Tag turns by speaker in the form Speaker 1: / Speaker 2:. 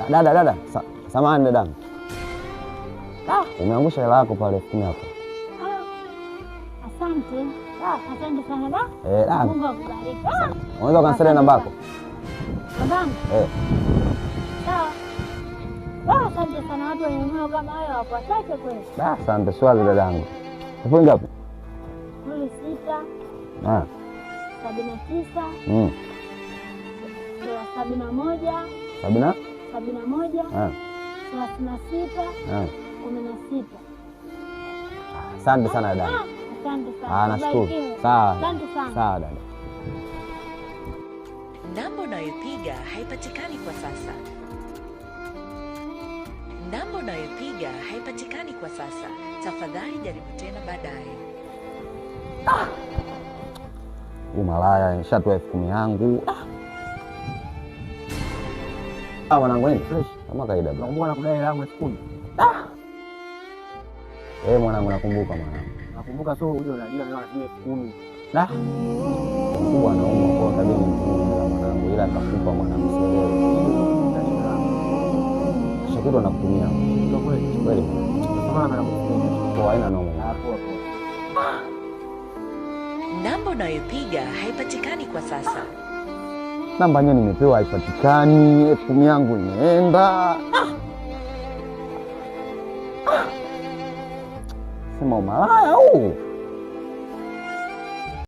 Speaker 1: Dada, samahani dadangu. Umeangusha hela yako pale 10,000 hapo.
Speaker 2: Asante. Asante sana da. Mungu akubariki.
Speaker 1: Unaweza kunisaidia namba yako?
Speaker 2: Namba? Sawa. Asante sana, watu wenye moyo kama hayo hapo wachache kweli.
Speaker 1: Asante swali dadangu. Upo ngapi?
Speaker 2: 06 79 71
Speaker 1: 71
Speaker 2: 36 16.
Speaker 1: Asante sana dada.
Speaker 2: Asante sana.
Speaker 1: Nashukuru. Sawa.
Speaker 2: Asante sana.
Speaker 1: Sawa dada.
Speaker 3: Namba unayopiga haipatikani kwa sasa. Namba unayopiga haipatikani kwa sasa. Tafadhali jaribu tena baadaye.
Speaker 1: Malaya nishatoa 10,000 yangu. Mwanangu nini? Fresh. Kama kawaida bro.
Speaker 4: Nakumbuka nakudai hela yangu 10,000.
Speaker 1: Mwanangu nakumbuka mwanangu.
Speaker 4: Nakumbuka so uje unalia na 10,000.
Speaker 1: Mkubwa anaumwa kwa kabini mwanangu, ila nitakupa mwanangu selewe. Shukuru nakutumia.
Speaker 4: Ndio kweli.
Speaker 1: Kweli.
Speaker 4: Kama nakutumia.
Speaker 1: Kwa aina noma.
Speaker 4: Hapo.
Speaker 3: Namba unayopiga haipatikani kwa sasa.
Speaker 1: Namba yenyewe nimepewa haipatikani, 10,000 yangu imeenda. Sema umalaya huu.